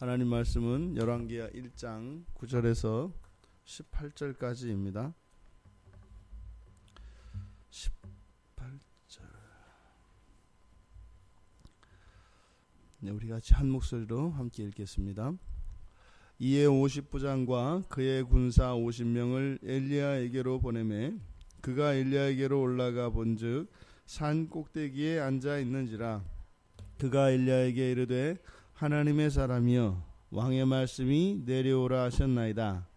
하나님 말씀은 열왕기하 1장 9절에서 18절까지입니다. 18절. 네, 우리 같이 한 목소리로 함께 읽겠습니다. 이에 50부장과 그의 군사 50명을 엘리야에게로 보내매 그가 엘리야에게로 올라가 본즉 산 꼭대기에 앉아 있는지라. 그가 엘리야에게 이르되 하나님의 사람이여 왕의 말씀이 내려오라 하셨나이다.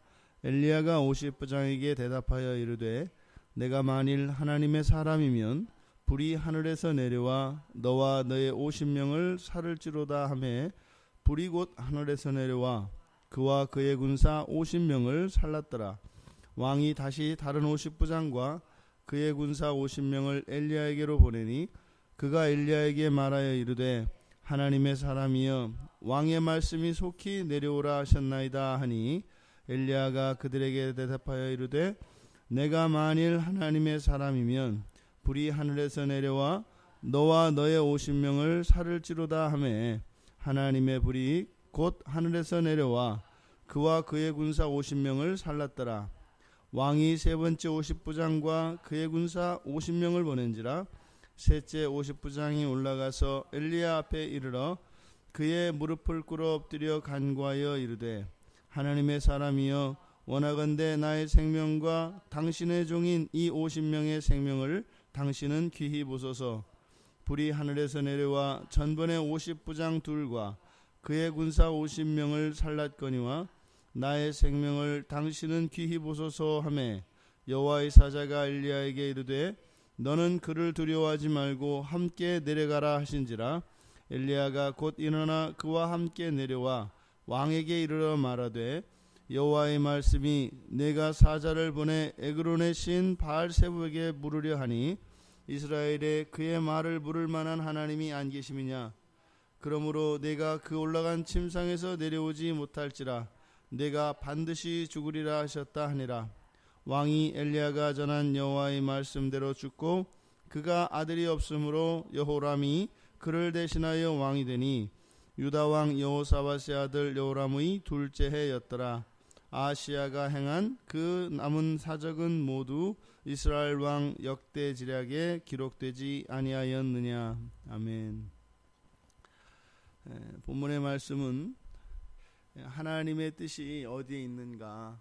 엘리야가 50부장에게 대답하여 이르되 내가 만일 하나님의 사람이면 불이 하늘에서 내려와 너와 너의 50명을 살을지로다 하매 불이 곧 하늘에서 내려와 그와 그의 군사 50명을 살랐더라. 왕이 다시 다른 50부장과 그의 군사 50명을 엘리야에게로 보내니 그가 엘리야에게 말하여 이르되 하나님의 사람이여 왕의 말씀이 속히 내려오라 하셨나이다 하니 엘리야가 그들에게 대답하여 이르되 내가 만일 하나님의 사람이면 불이 하늘에서 내려와 너와 너의 50명을 살을지로다 하매 하나님의 불이 곧 하늘에서 내려와 그와 그의 군사 50명을 살랐더라. 왕이 세 번째 50부장과 그의 군사 50명을 보낸지라. 셋째 50부장이 올라가서 엘리야 앞에 이르러 그의 무릎을 꿇어 엎드려 간구하여 이르되 하나님의 사람이여 원하건대 나의 생명과 당신의 종인 이 50명의 생명을 당신은 귀히 보소서. 불이 하늘에서 내려와 전번의 50부장 둘과 그의 군사 50명을 살랐거니와 나의 생명을 당신은 귀히 보소서 하매 여호와의 사자가 엘리야에게 이르되 너는 그를 두려워하지 말고 함께 내려가라 하신지라. 엘리야가 곧 일어나 그와 함께 내려와 왕에게 이르러 말하되 여호와의 말씀이 내가 사자를 보내 에그론의 신 바알세부에게 물으려 하니 이스라엘에 그의 말을 물을 만한 하나님이 안 계심이냐. 그러므로 내가 그 올라간 침상에서 내려오지 못할지라 내가 반드시 죽으리라 하셨다 하니라. 왕이 엘리야가 전한 여호와의 말씀대로 죽고 그가 아들이 없으므로 여호람이 그를 대신하여 왕이 되니 유다 왕 여호사밧의 아들 여호람의 둘째 해였더라. 아하시야가 행한 그 남은 사적은 모두 이스라엘 왕 역대지략에 기록되지 아니하였느냐. 아멘. 본문의 말씀은 하나님의 뜻이 어디에 있는가,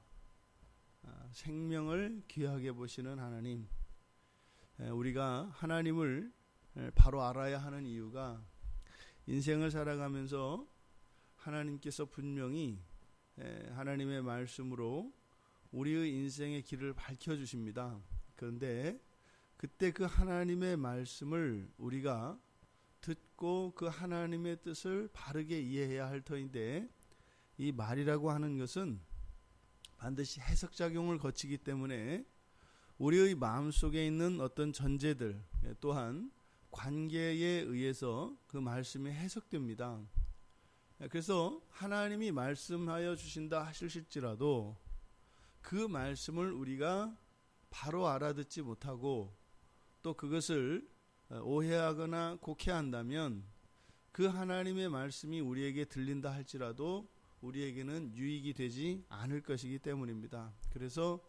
생명을 귀하게 보시는 하나님. 우리가 하나님을 바로 알아야 하는 이유가 인생을 살아가면서 하나님께서 분명히 하나님의 말씀으로 우리의 인생의 길을 밝혀주십니다. 그런데 그때 그 하나님의 말씀을 우리가 듣고 그 하나님의 뜻을 바르게 이해해야 할 터인데 이 말이라고 하는 것은 반드시 해석작용을 거치기 때문에 우리의 마음속에 있는 어떤 전제들 또한 관계에 의해서 그 말씀이 해석됩니다. 그래서 하나님이 말씀하여 주신다 하실지라도 그 말씀을 우리가 바로 알아듣지 못하고 또 그것을 오해하거나 곡해한다면 그 하나님의 말씀이 우리에게 들린다 할지라도 우리에게는 유익이 되지 않을 것이기 때문입니다. 그래서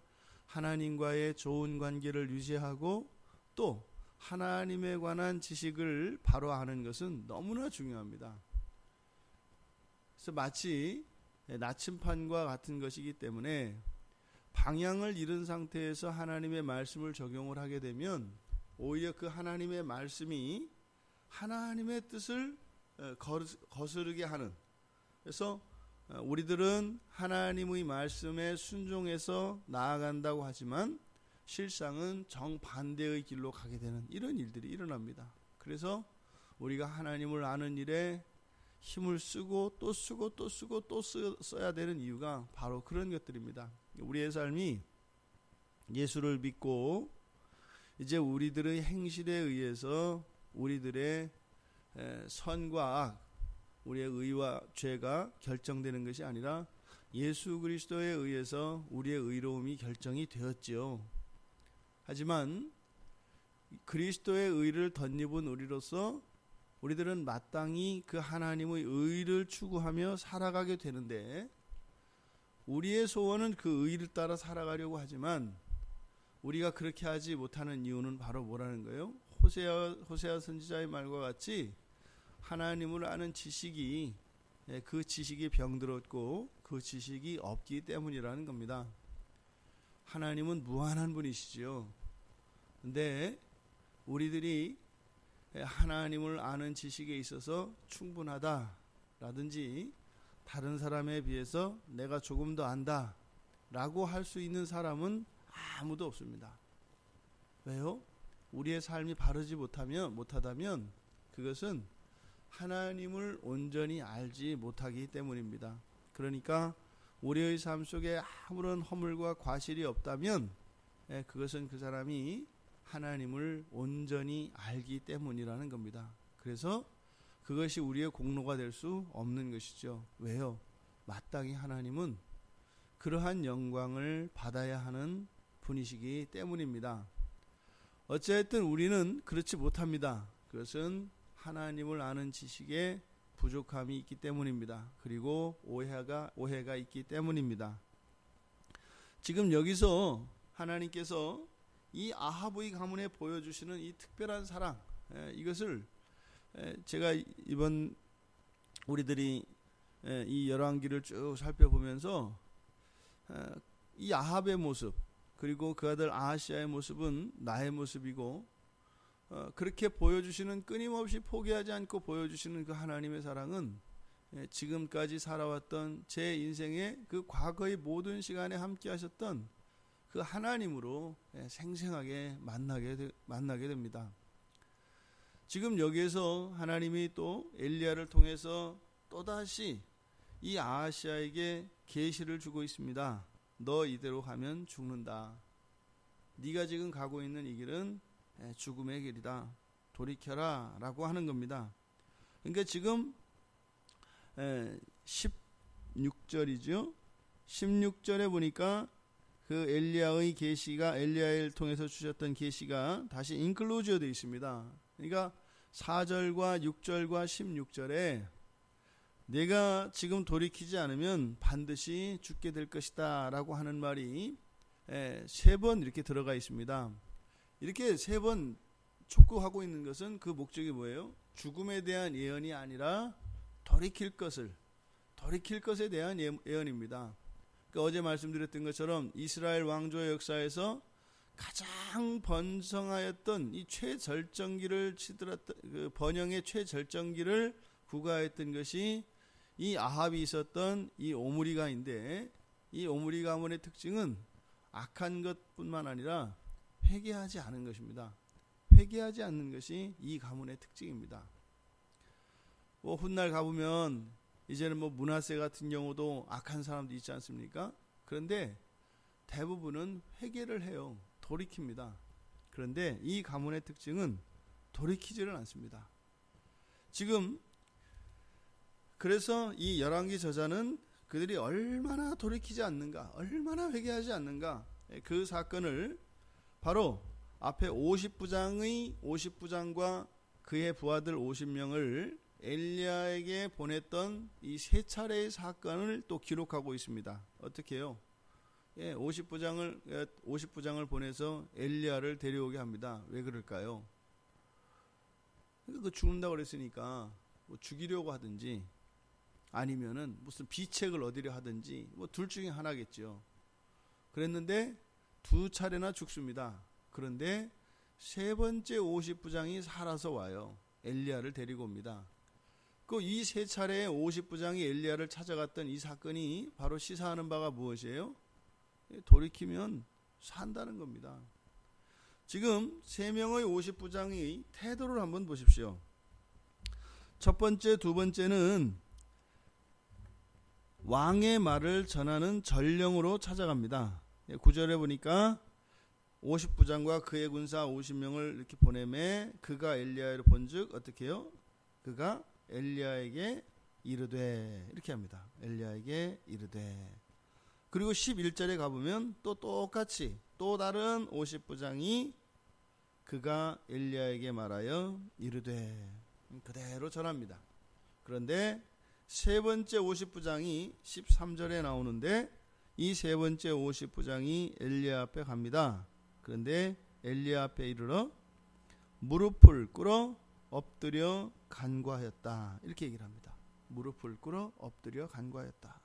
하나님과의 좋은 관계를 유지하고 또 하나님에 관한 지식을 바로 아는 것은 너무나 중요합니다. 그래서 마치 나침판과 같은 것이기 때문에 방향을 잃은 상태에서 하나님의 말씀을 적용을 하게 되면 오히려 그 하나님의 말씀이 하나님의 뜻을 거스르게 하는, 그래서 우리들은 하나님의 말씀에 순종해서 나아간다고 하지만 실상은 정반대의 길로 가게 되는 이런 일들이 일어납니다. 그래서 우리가 하나님을 아는 일에 힘을 쓰고 또 쓰고 또 쓰고 또 써야 되는 이유가 바로 그런 것들입니다. 우리의 삶이 예수를 믿고 이제 우리들의 행실에 의해서 우리들의 선과 악, 우리의 의와 죄가 결정되는 것이 아니라 예수 그리스도에 의해서 우리의 의로움이 결정이 되었지요. 하지만 그리스도의 의를 덧입은 우리로서 우리들은 마땅히 그 하나님의 의를 추구하며 살아가게 되는데, 우리의 소원은 그 의를 따라 살아가려고 하지만 우리가 그렇게 하지 못하는 이유는 바로 뭐라는 거예요? 호세아 선지자의 말과 같이 하나님을 아는 지식이, 그 지식이 병들었고 그 지식이 없기 때문이라는 겁니다. 하나님은 무한한 분이시죠. 근데 우리들이 하나님을 아는 지식에 있어서 충분하다라든지 다른 사람에 비해서 내가 조금 더 안다 라고 할 수 있는 사람은 아무도 없습니다. 왜요? 우리의 삶이 바르지 못하다면 그것은 하나님을 온전히 알지 못하기 때문입니다. 그러니까 우리의 삶 속에 아무런 허물과 과실이 없다면 그것은 그 사람이 하나님을 온전히 알기 때문이라는 겁니다. 그래서 그것이 우리의 공로가 될 수 없는 것이죠. 왜요? 마땅히 하나님은 그러한 영광을 받아야 하는 분이시기 때문입니다. 어쨌든 우리는 그렇지 못합니다. 그것은 하나님을 아는 지식에 부족함이 있기 때문입니다. 그리고 오해가 있기 때문입니다. 지금 여기서 하나님께서 이 아합의 가문에 보여주시는 이 특별한 사랑, 이것을 제가 이번 우리들이 이 열왕기를 쭉 살펴보면서 이 아합의 모습, 그리고 그 아들 아하시아의 모습은 나의 모습이고, 그렇게 보여주시는, 끊임없이 포기하지 않고 보여주시는 그 하나님의 사랑은 지금까지 살아왔던 제 인생의 그 과거의 모든 시간에 함께 하셨던 그 하나님으로 생생하게 만나게 됩니다. 지금 여기에서 하나님이 또 엘리야를 통해서 또다시 이 아하시아에게 계시를 주고 있습니다. 너 이대로 가면 죽는다. 네가 지금 가고 있는 이 길은 죽음의 길이다. 돌이켜라 라고 하는 겁니다. 그러니까 지금 16절이죠. 16절에 보니까 그 엘리야의 계시가, 엘리야를 통해서 주셨던 계시가 다시 인클로즈어 되어 있습니다. 그러니까 4절과 6절과 16절에 내가 지금 돌이키지 않으면 반드시 죽게 될 것이다 라고 하는 말이 3번 이렇게 들어가 있습니다. 이렇게 3번 촉구하고 있는 것은 그 목적이 뭐예요? 죽음에 대한 예언이 아니라 돌이킬 것에 대한 예언입니다. 그러니까 어제 말씀드렸던 것처럼 이스라엘 왕조의 역사에서 가장 번성하였던 이 최절정기를 치들었던, 그 번영의 최절정기를 구가했던 것이 이 아합이 있었던 이 오므리가인데, 이 오므리 가문의 특징은 악한 것뿐만 아니라 회개하지 않은 것입니다. 회개하지 않는 것이 이 가문의 특징입니다. 훗날 가보면 이제는 므낫세 같은 경우도 악한 사람도 있지 않습니까? 그런데 대부분은 회개를 해요. 돌이킵니다. 그런데 이 가문의 특징은 돌이키지를 않습니다. 지금 그래서 이 열왕기 저자는 그들이 얼마나 돌이키지 않는가, 얼마나 회개하지 않는가, 그 사건을 바로 앞에 50부장과 그의 부하들 50명을 엘리야에게 보냈던 이 3차례의 사건을 또 기록하고 있습니다. 어떻게 해요? 50부장을 보내서 엘리야를 데려오게 합니다. 왜 그럴까요? 그 죽는다고 그랬으니까 죽이려고 하든지 아니면은 무슨 비책을 얻으려 하든지 둘 중에 하나겠죠. 그랬는데 2차례나 죽습니다. 그런데 3번째 50부장이 살아서 와요. 엘리야를 데리고 옵니다. 이 3차례의 50부장이 엘리야를 찾아갔던 이 사건이 바로 시사하는 바가 무엇이에요? 돌이키면 산다는 겁니다. 지금 3명의 50부장의 태도를 한번 보십시오. 첫 번째, 두 번째는 왕의 말을 전하는 전령으로 찾아갑니다. 9절에 보니까 50부장과 그의 군사 50명을 이렇게 보내매 그가 엘리야를 본즉 어떻게 해요? 그가 엘리야에게 이르되, 이렇게 합니다. 엘리야에게 이르되. 그리고 11절에 가보면 또 똑같이 또 다른 50부장이 그가 엘리야에게 말하여 이르되. 그대로 전합니다. 그런데 세 번째 50부장이 13절에 나오는데 이 세 번째 50부장이 엘리야 앞에 갑니다. 그런데 엘리야 앞에 이르러 무릎을 꿇어 엎드려 간구하였다. 이렇게 얘기를 합니다. 무릎을 꿇어 엎드려 간구하였다.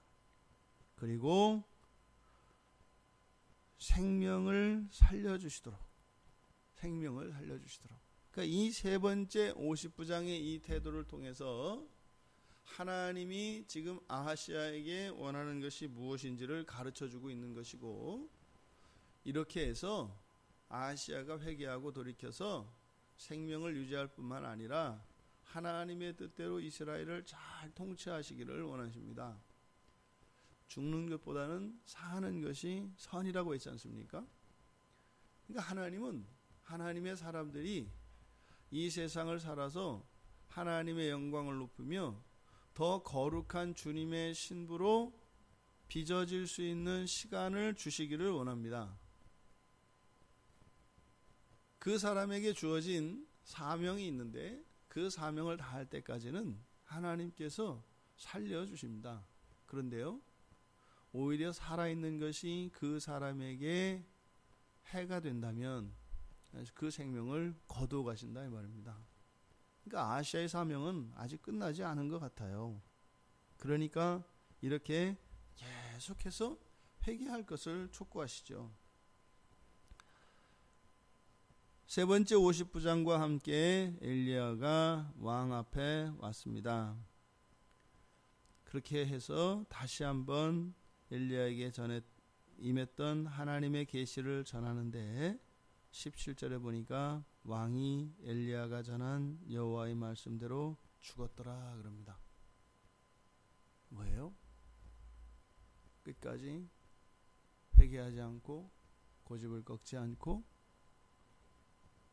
그리고 생명을 살려주시도록. 그러니까 이 세 번째 50부장의 이 태도를 통해서 하나님이 지금 아하시아에게 원하는 것이 무엇인지를 가르쳐주고 있는 것이고, 이렇게 해서 아하시아가 회개하고 돌이켜서 생명을 유지할 뿐만 아니라 하나님의 뜻대로 이스라엘을 잘 통치하시기를 원하십니다. 죽는 것보다는 사는 것이 선이라고 했지 않습니까? 그러니까 하나님은 하나님의 사람들이 이 세상을 살아서 하나님의 영광을 높이며 더 거룩한 주님의 신부로 빚어질 수 있는 시간을 주시기를 원합니다. 그 사람에게 주어진 사명이 있는데 그 사명을 다할 때까지는 하나님께서 살려주십니다. 그런데요, 오히려 살아있는 것이 그 사람에게 해가 된다면 그 생명을 거두어 가신다 이 말입니다. 그러니까 아시아의 사명은 아직 끝나지 않은 것 같아요. 그러니까 이렇게 계속해서 회개할 것을 촉구하시죠. 세 번째 50부장과 함께 엘리야가 왕 앞에 왔습니다. 그렇게 해서 다시 한번 엘리야에게 임했던 하나님의 계시를 전하는데 17절에 보니까 왕이 엘리야가 전한 여호와의 말씀대로 죽었더라 그럽니다. 뭐예요? 끝까지 회개하지 않고 고집을 꺾지 않고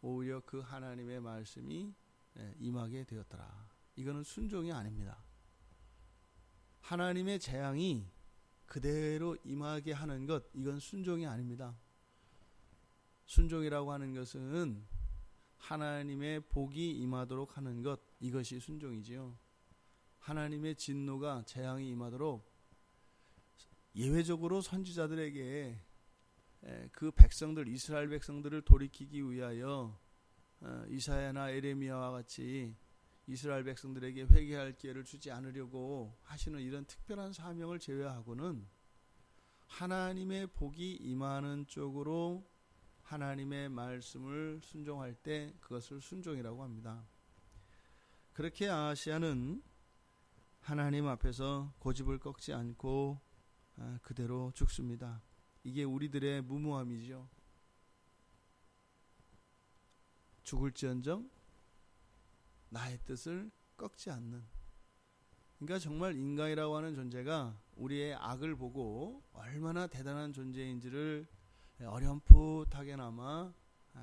오히려 그 하나님의 말씀이 임하게 되었더라. 이거는 순종이 아닙니다. 하나님의 재앙이 그대로 임하게 하는 것, 이건 순종이 아닙니다. 순종이라고 하는 것은 하나님의 복이 임하도록 하는 것, 이것이 순종이지요. 하나님의 진노가, 재앙이 임하도록 예외적으로 선지자들에게 그 백성들, 이스라엘 백성들을 돌이키기 위하여 이사야나 에레미야와 같이 이스라엘 백성들에게 회개할 기회를 주지 않으려고 하시는 이런 특별한 사명을 제외하고는 하나님의 복이 임하는 쪽으로 하나님의 말씀을 순종할 때 그것을 순종이라고 합니다. 그렇게 아하시아는 하나님 앞에서 고집을 꺾지 않고 그대로 죽습니다. 이게 우리들의 무모함이죠. 죽을지언정 나의 뜻을 꺾지 않는. 그러니까 정말 인간이라고 하는 존재가 우리의 악을 보고 얼마나 대단한 존재인지를 어렴풋하게나마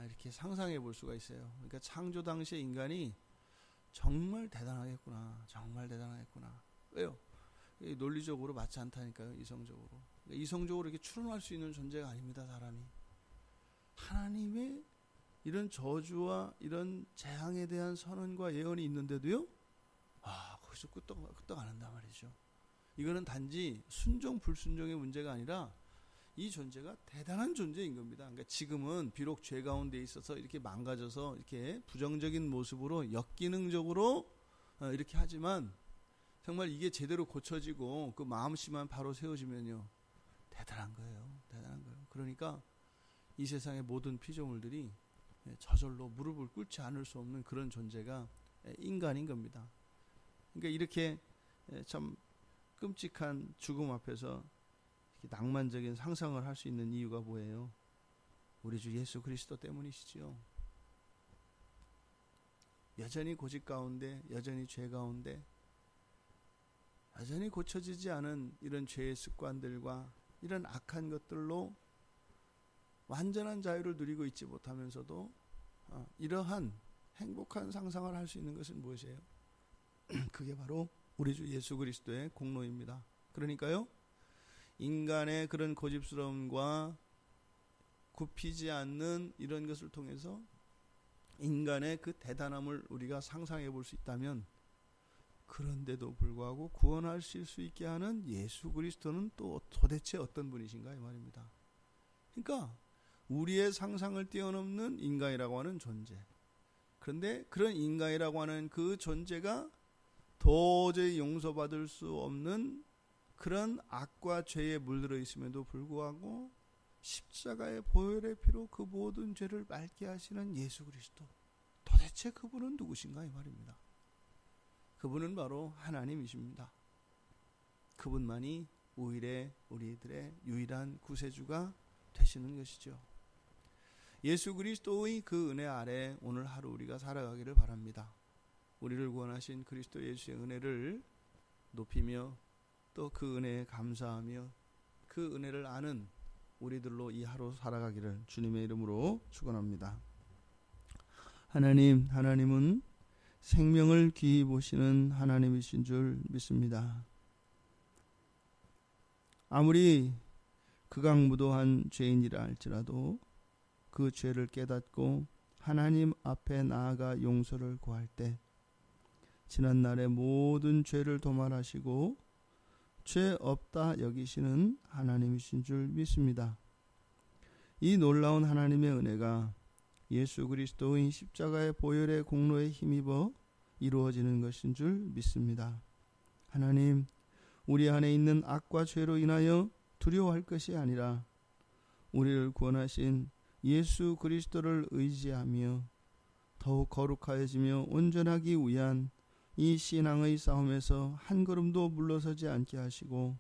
이렇게 상상해 볼 수가 있어요. 그러니까 창조 당시의 인간이 정말 대단하겠구나. 정말 대단하겠구나. 왜요? 논리적으로 맞지 않다니까요. 이성적으로. 그러니까 이성적으로 이렇게 추론할 수 있는 존재가 아닙니다. 사람이. 하나님의 이런 저주와 이런 재앙에 대한 선언과 예언이 있는데도요, 거기서 끄떡 안 한단 말이죠. 이거는 단지 순종 불순종의 문제가 아니라 이 존재가 대단한 존재인 겁니다. 그러니까 지금은 비록 죄 가운데 있어서 이렇게 망가져서 이렇게 부정적인 모습으로 역기능적으로 이렇게 하지만 정말 이게 제대로 고쳐지고 그 마음씨만 바로 세워지면요, 대단한 거예요. 대단한 거예요. 그러니까 이 세상의 모든 피조물들이 저절로 무릎을 꿇지 않을 수 없는 그런 존재가 인간인 겁니다. 그러니까 이렇게 참 끔찍한 죽음 앞에서 이렇게 낭만적인 상상을 할 수 있는 이유가 뭐예요? 우리 주 예수 그리스도 때문이시지요. 여전히 고집 가운데, 여전히 죄 가운데, 여전히 고쳐지지 않은 이런 죄의 습관들과 이런 악한 것들로 완전한 자유를 누리고 있지 못하면서도 이러한 행복한 상상을 할 수 있는 것은 무엇이에요? 그게 바로 우리 주 예수 그리스도의 공로입니다. 그러니까요, 인간의 그런 고집스러움과 굽히지 않는 이런 것을 통해서 인간의 그 대단함을 우리가 상상해 볼 수 있다면, 그런데도 불구하고 구원하실 수 있게 하는 예수 그리스도는 또 도대체 어떤 분이신가 이 말입니다. 그러니까 우리의 상상을 뛰어넘는 인간이라고 하는 존재, 그런데 그런 인간이라고 하는 그 존재가 도저히 용서받을 수 없는 그런 악과 죄에 물들어 있음에도 불구하고 십자가의 보혈의 피로 그 모든 죄를 맑게 하시는 예수 그리스도, 도대체 그분은 누구신가 이 말입니다. 그분은 바로 하나님이십니다. 그분만이 우리들의 유일한 구세주가 되시는 것이죠. 예수 그리스도의 그 은혜 아래 오늘 하루 우리가 살아가기를 바랍니다. 우리를 구원하신 그리스도 예수의 은혜를 높이며 또 그 은혜에 감사하며 그 은혜를 아는 우리들로 이 하루 살아가기를 주님의 이름으로 축원합니다. 하나님은 생명을 귀히 보시는 하나님이신 줄 믿습니다. 아무리 극악무도한 죄인이라 할지라도 그 죄를 깨닫고 하나님 앞에 나아가 용서를 구할 때 지난날의 모든 죄를 도말하시고 죄 없다 여기시는 하나님이신 줄 믿습니다. 이 놀라운 하나님의 은혜가 예수 그리스도의 십자가의 보혈의 공로에 힘입어 이루어지는 것인 줄 믿습니다. 하나님, 우리 안에 있는 악과 죄로 인하여 두려워할 것이 아니라 우리를 구원하신 예수 그리스도를 의지하며 더욱 거룩하여지며 온전하기 위한 이 신앙의 싸움에서 한 걸음도 물러서지 않게 하시고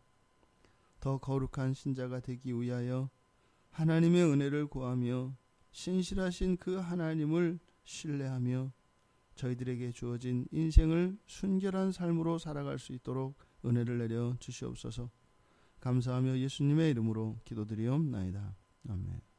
더 거룩한 신자가 되기 위하여 하나님의 은혜를 구하며 신실하신 그 하나님을 신뢰하며 저희들에게 주어진 인생을 순결한 삶으로 살아갈 수 있도록 은혜를 내려 주시옵소서. 감사하며 예수님의 이름으로 기도드리옵나이다. 아멘.